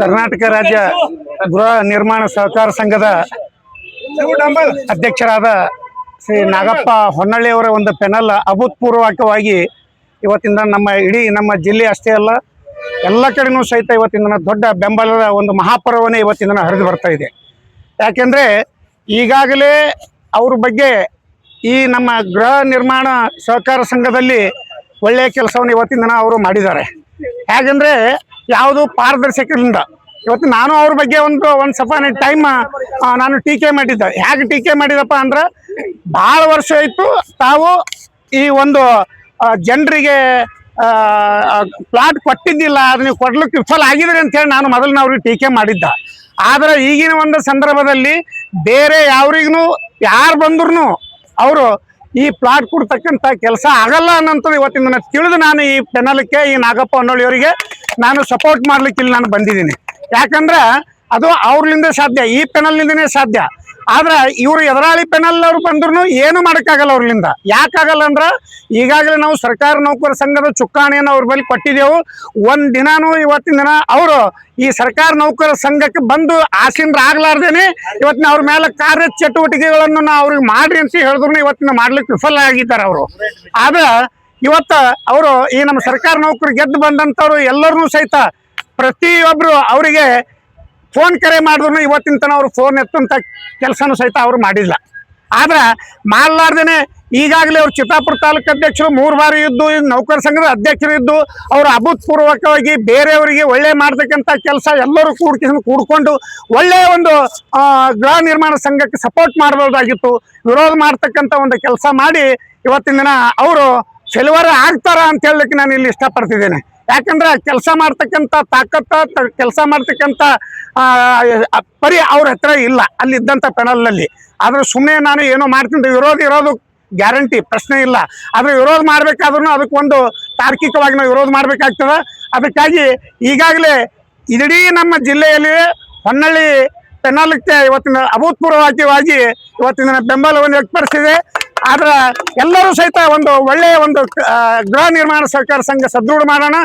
ಕರ್ನಾಟಕ ರಾಜ್ಯ ಗೃಹ ನಿರ್ಮಾಣ ಸಹಕಾರ ಸಂಘದ ಅಧ್ಯಕ್ಷರಾದ ಶ್ರೀ ನಾಗಪ್ಪ ಹೊನ್ನಳ್ಳಿಯವರ ಒಂದು ಪೆನಲ್ ಅಭೂತಪೂರ್ವಕವಾಗಿ ಇವತ್ತಿಂದ ನಮ್ಮ ಜಿಲ್ಲೆ ಅಷ್ಟೇ ಅಲ್ಲ ಎಲ್ಲ ಕಡೆನೂ ಸಹಿತ ಇವತ್ತಿಂದ ದೊಡ್ಡ ಬೆಂಬಲದ ಒಂದು ಮಹಾಪರ್ವನೇ ಇವತ್ತಿಂದ ಹರಿದು ಬರ್ತಾ ಇದೆ. ಯಾಕೆಂದರೆ ಈಗಾಗಲೇ ಅವ್ರ ಬಗ್ಗೆ ಈ ನಮ್ಮ ಗೃಹ ನಿರ್ಮಾಣ ಸಹಕಾರ ಸಂಘದಲ್ಲಿ ಒಳ್ಳೆಯ ಕೆಲಸವನ್ನು ಇವತ್ತಿಂದ ಅವರು ಮಾಡಿದ್ದಾರೆ. ಹೇಗೆಂದರೆ ಯಾವುದು ಪಾರದರ್ಶಕದಿಂದ ಇವತ್ತು ನಾನು ಅವ್ರ ಬಗ್ಗೆ ಒಂದು ಸಫಾನೆ ಟೈಮ್ ನಾನು ಟೀಕೆ ಮಾಡಿದ್ದೆ. ಹೇಗೆ ಟೀಕೆ ಮಾಡಿದಪ್ಪ ಅಂದ್ರೆ ಭಾಳ ವರ್ಷ ಆಯಿತು ತಾವು ಈ ಒಂದು ಜನರಿಗೆ ಪ್ಲಾಟ್ ಕೊಟ್ಟಿದ್ದಿಲ್ಲ, ಅದು ನೀವು ಕೊಡ್ಲಿಕ್ಕೆ ವಿಫಲ ಆಗಿದ್ರಿ ಅಂತೇಳಿ ನಾನು ಮೊದಲು ಅವ್ರಿಗೆ ಟೀಕೆ ಮಾಡಿದ್ದ. ಆದರೆ ಈಗಿನ ಒಂದು ಸಂದರ್ಭದಲ್ಲಿ ಬೇರೆ ಯಾವ್ರಿಗೂ ಯಾರು ಬಂದ್ರೂ ಅವರು ಈ ಪ್ಲಾಟ್ ಕೊಡ್ತಕ್ಕಂಥ ಕೆಲಸ ಆಗಲ್ಲ ಅನ್ನೋಂಥದ್ದು ಇವತ್ತಿನ ತಿಳಿದು ನಾನು ಈ ಪೆನಲ್ಗೆ ಈ ನಾಗಪ್ಪ ಹೊನ್ನಳ್ಳಿಯವರಿಗೆ ನಾನು ಸಪೋರ್ಟ್ ಮಾಡ್ಲಿಕ್ಕೆ ಇಲ್ಲಿ ನಾನು ಬಂದಿದ್ದೀನಿ. ಯಾಕಂದ್ರೆ ಅದು ಅವ್ರಲಿಂದ ಸಾಧ್ಯ, ಈ ಪೆನಲ್ನಿಂದನೇ ಸಾಧ್ಯ. ಆದ್ರೆ ಇವರು ಎದುರಾಳಿ ಪೆನಲ್ ಅವ್ರು ಬಂದ್ರು ಏನು ಮಾಡೋಕ್ಕಾಗಲ್ಲ ಅವ್ರಲಿಂದ. ಯಾಕಾಗಲ್ಲ ಅಂದ್ರೆ ಈಗಾಗಲೇ ನಾವು ಸರ್ಕಾರ ನೌಕರ ಸಂಘದ ಚುಕ್ಕಾಣಿಯನ್ನು ಅವ್ರ ಬಳಿ ಕೊಟ್ಟಿದ್ದೆವು. ಒಂದು ದಿನಾನು ಇವತ್ತಿನ ದಿನ ಅವರು ಈ ಸರ್ಕಾರ ನೌಕರ ಸಂಘಕ್ಕೆ ಬಂದು ಆಸೀನರಾಗಲಾರ್ದೇನೆ ಇವತ್ತಿನ ಅವ್ರ ಮೇಲೆ ಕಾರ್ಯ ಚಟುವಟಿಕೆಗಳನ್ನು ನಾವು ಅವ್ರಿಗೆ ಮಾಡ್ರಿ ಅಂತ ಹೇಳಿದ್ರು ಇವತ್ತಿನ ಮಾಡ್ಲಿಕ್ಕೆ ವಿಫಲ ಆಗಿದ್ದಾರೆ ಅವರು. ಆದ್ರೆ ಇವತ್ತು ಅವರು ಈ ನಮ್ಮ ಸರ್ಕಾರ ನೌಕರು ಗೆದ್ದು ಬಂದಂಥವ್ರು ಎಲ್ಲರನ್ನೂ ಸಹಿತ ಪ್ರತಿಯೊಬ್ಬರು ಅವರಿಗೆ ಫೋನ್ ಕರೆ ಮಾಡಿದ್ರು ಇವತ್ತಿನ ತನಕ ಅವರು ಫೋನ್ ಎತ್ತಂಥ ಕೆಲಸನೂ ಸಹಿತ ಅವರು ಮಾಡಿಲ್ಲ. ಆದ್ರೆ ಮಾಡಲಾರ್ದೇ ಈಗಾಗಲೇ ಅವ್ರು ಚಿತ್ತಾಪುರ ತಾಲೂಕು ಅಧ್ಯಕ್ಷರು 3 ಬಾರಿ ಇದ್ದು, ನೌಕರ ಸಂಘದ ಅಧ್ಯಕ್ಷರು ಇದ್ದು, ಅವರು ಅಭೂತಪೂರ್ವಕವಾಗಿ ಬೇರೆಯವರಿಗೆ ಒಳ್ಳೆ ಮಾಡ್ತಕ್ಕಂಥ ಕೆಲಸ ಎಲ್ಲರೂ ಕೂಡ್ಕೊಂಡು ಒಳ್ಳೆಯ ಒಂದು ಗೃಹ ನಿರ್ಮಾಣ ಸಂಘಕ್ಕೆ ಸಪೋರ್ಟ್ ಮಾಡಬಹುದಾಗಿತ್ತು. ವಿರೋಧ ಮಾಡ್ತಕ್ಕಂಥ ಒಂದು ಕೆಲಸ ಮಾಡಿ ಇವತ್ತಿನ ದಿನ ಅವರು ಫೇಲ್ಯೂರ್ ಆಗ್ತಾರ ಅಂತ ಹೇಳಲಿಕ್ಕೆ ನಾನು ಇಲ್ಲಿ ಇಷ್ಟಪಡ್ತಿದ್ದೇನೆ. ಯಾಕಂದ್ರೆ ಕೆಲಸ ಮಾಡ್ತಕ್ಕಂಥ ಕೆಲಸ ಮಾಡ್ತಕ್ಕಂಥ ಪರಿ ಅವ್ರ ಹತ್ರ ಇಲ್ಲ ಅಲ್ಲಿದ್ದಂಥ ಪೆನಲ್ನಲ್ಲಿ. ಆದ್ರೆ ಸುಮ್ಮನೆ ನಾನು ಏನೋ ಮಾಡ್ತೀನಿ ವಿರೋಧ ಇರೋದು ಗ್ಯಾರಂಟಿ, ಪ್ರಶ್ನೆ ಇಲ್ಲ. ಆದರೆ ವಿರೋಧ ಮಾಡಬೇಕಾದ್ರೂ ಅದಕ್ಕೊಂದು ತಾರ್ಕಿಕವಾಗಿ ನಾವು ವಿರೋಧ ಮಾಡಬೇಕಾಗ್ತದೆ. ಅದಕ್ಕಾಗಿ ಈಗಾಗಲೇ ಇಡೀ ನಮ್ಮ ಜಿಲ್ಲೆಯಲ್ಲಿ ಹೊನ್ನಳ್ಳಿ ಪೆನಲ್ಗೆ ಇವತ್ತಿನ ಅಭೂತಪೂರ್ವವಾಗಿ ಇವತ್ತಿನ ಬೆಂಬಲವನ್ನು ವ್ಯಕ್ತಪಡಿಸಿದೆ. ಆದ್ರೆ ಎಲ್ಲರೂ ಸಹಿತ ಒಂದು ಒಳ್ಳೆಯ ಒಂದು ಗೃಹ ನಿರ್ಮಾಣ ಸಹಕಾರ ಸಂಘ ಸದೃಢ ಮಾಡೋಣ.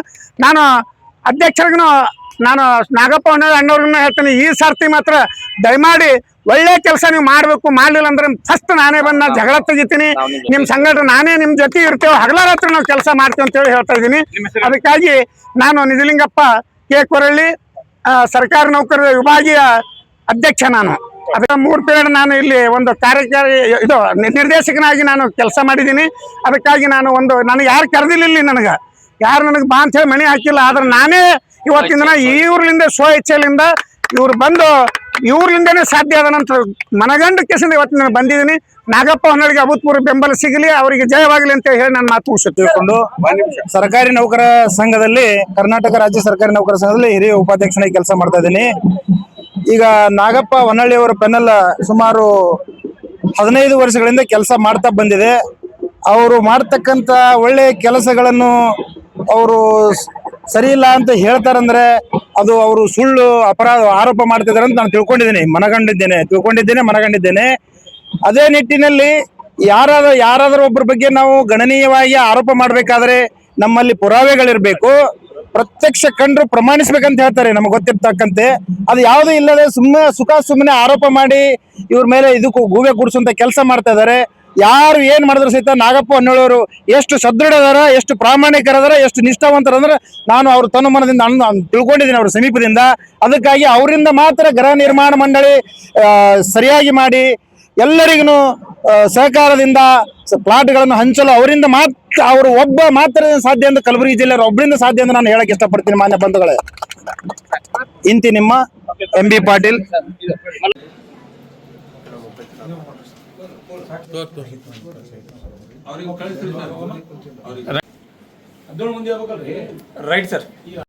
ನಾನು ಅಧ್ಯಕ್ಷರಿಗೂ ನಾನು ನಾಗಪ್ಪ ಹೊನ್ನಳ್ಳಿ ಅಣ್ಣವ್ರಿಗೂ ಹೇಳ್ತೀನಿ, ಈ ಸರ್ತಿ ಮಾತ್ರ ದಯಮಾಡಿ ಒಳ್ಳೆ ಕೆಲಸ ನೀವು ಮಾಡಬೇಕು. ಮಾಡಲಿಲ್ಲ ಅಂದ್ರೆ ಫಸ್ಟ್ ನಾನೇ ಬಂದು ನಾನು ಜಗಳ ತೆಗಿತೀನಿ, ನಿಮ್ಮ ಸಂಘಟನೆ ನಾನೇ ನಿಮ್ಮ ಜೊತೆ ಇರ್ತೇವೆ, ಹಗಲಾರ ಹತ್ರ ನಾವು ಕೆಲಸ ಮಾಡ್ತೀವಿ ಅಂತೇಳಿ ಹೇಳ್ತಾ ಇದ್ದೀನಿ. ಅದಕ್ಕಾಗಿ ನಾನು ನಿಜಲಿಂಗಪ್ಪ ಕೆ ಕೊರಳ್ಳಿ, ಸರ್ಕಾರಿ ನೌಕರರ ವಿಭಾಗೀಯ ಅಧ್ಯಕ್ಷ. ನಾನು ಅದಕ್ಕೆ 3 ಪೀರಿಯಡ್ ನಾನು ಇಲ್ಲಿ ಒಂದು ಕಾರ್ಯಕಾರಿ ನಿರ್ದೇಶಕನಾಗಿ ನಾನು ಕೆಲಸ ಮಾಡಿದ್ದೀನಿ. ಅದಕ್ಕಾಗಿ ನಾನು ನನಗೆ ಯಾರು ಕರೆದಿಲ್ಲ, ಯಾರು ನನಗೆ ಬಾ ಅಂತ ಹೇಳಿ ಮಣಿ ಹಾಕಿಲ್ಲ. ಆದ್ರೆ ನಾನೇ ಇವತ್ತಿನ ದಿನ ಇವ್ರಲಿಂದ ಇಚ್ಛೆಲಿಂದ ಇವ್ರು ಬಂದು ಇವ್ರಲಿಂದನೇ ಸಾಧ್ಯ ಆದ ನಂತರ ಮನಗಂಡ ಕೇಸಿಂದ ಇವತ್ತಿನ ದಿನ ಬಂದಿದ್ದೀನಿ. ನಾಗಪ್ಪ ಹೊನ್ನಳ್ಳಿಗೆ ಅಭೂತಪೂರ್ವ ಬೆಂಬಲ ಸಿಗಲಿ, ಅವರಿಗೆ ಜಯವಾಗಲಿ ಅಂತ ಹೇಳಿ ನಾನು ಮಾತು ಮುಗಿಸುತ್ತಿಕೊಂಡು ಸರ್ಕಾರಿ ನೌಕರ ಸಂಘದಲ್ಲಿ, ಕರ್ನಾಟಕ ರಾಜ್ಯ ಸರ್ಕಾರಿ ನೌಕರ ಸಂಘದಲ್ಲಿ ಹಿರಿಯ ಉಪಾಧ್ಯಕ್ಷನಾಗಿ ಕೆಲಸ ಮಾಡ್ತಾ ಇದ್ದೀನಿ. ಈಗ ನಾಗಪ್ಪ ಹೊನ್ನಳ್ಳಿ ಅವರ ಪೆನಲ್ ಸುಮಾರು 15 ವರ್ಷಗಳಿಂದ ಕೆಲಸ ಮಾಡ್ತಾ ಬಂದಿದೆ. ಅವರು ಮಾಡ್ತಕ್ಕಂಥ ಒಳ್ಳೆಯ ಕೆಲಸಗಳನ್ನು ಅವರು ಸರಿ ಇಲ್ಲ ಅಂತ ಹೇಳ್ತಾರಂದ್ರೆ ಅದು ಅವರು ಸುಳ್ಳು ಆರೋಪ ಮಾಡ್ತಿದ್ದಾರೆ ಅಂತ ನಾನು ಮನಗಂಡಿದ್ದೇನೆ. ಅದೇ ನಿಟ್ಟಿನಲ್ಲಿ ಯಾರಾದರೂ ಒಬ್ಬರ ಬಗ್ಗೆ ನಾವು ಗಣನೀಯವಾಗಿ ಆರೋಪ ಮಾಡಬೇಕಾದ್ರೆ ನಮ್ಮಲ್ಲಿ ಪುರಾವೆಗಳಿರ್ಬೇಕು, ಪ್ರತ್ಯಕ್ಷ ಕಂಡ್ರು ಪ್ರಮಾಣಿಸ್ಬೇಕಂತ ಹೇಳ್ತಾರೆ ನಮಗೆ ಗೊತ್ತಿರ್ತಕ್ಕಂತೆ. ಅದು ಯಾವುದೂ ಇಲ್ಲದೆ ಸುಮ್ಮನೆ ಆರೋಪ ಮಾಡಿ ಇವ್ರ ಮೇಲೆ ಇದಕ್ಕೂ ಗೂಬೆ ಕೂಡಿಸುವಂತ ಕೆಲಸ ಮಾಡ್ತಾ ಇದ್ದಾರೆ. ಯಾರು ಏನ್ ಮಾಡಿದ್ರು ಸಹಿತ ನಾಗಪ್ಪ ಹೊನ್ನಳ್ಳಿಯವರು ಎಷ್ಟು ಸದೃಢದಾರ, ಎಷ್ಟು ಪ್ರಾಮಾಣಿಕರದಾರ, ಎಷ್ಟು ನಿಷ್ಠಾವಂತರಂದ್ರೆ ನಾನು ಅವ್ರ ತನ್ನ ಮನದಿಂದ ತಿಳ್ಕೊಂಡಿದ್ದೀನಿ, ಅವ್ರ ಸಮೀಪದಿಂದ. ಅದಕ್ಕಾಗಿ ಅವರಿಂದ ಮಾತ್ರ ಗೃಹ ನಿರ್ಮಾಣ ಮಂಡಳಿ ಸರಿಯಾಗಿ ಮಾಡಿ ಎಲ್ಲರಿಗೂ ಸಹಕಾರದಿಂದ ಪ್ಲಾಟ್ಗಳನ್ನು ಹಂಚಲು ಅವರಿಂದ ಮಾತ್ರ, ಅವರು ಒಬ್ಬ ಮಾತ್ರ ಸಾಧ್ಯ ಅಂತ, ಕಲಬುರಗಿ ಜಿಲ್ಲೆಯವರು ಒಬ್ಬರಿಂದ ಸಾಧ್ಯ ಅಂತ ನಾನು ಹೇಳಕ್ ಇಷ್ಟಪಡ್ತೀನಿ. ಮಾನ್ಯ ಬಂಧುಗಳೇ, ಇಂತಿ ನಿಮ್ಮ MB ಪಾಟೀಲ್. Right sir.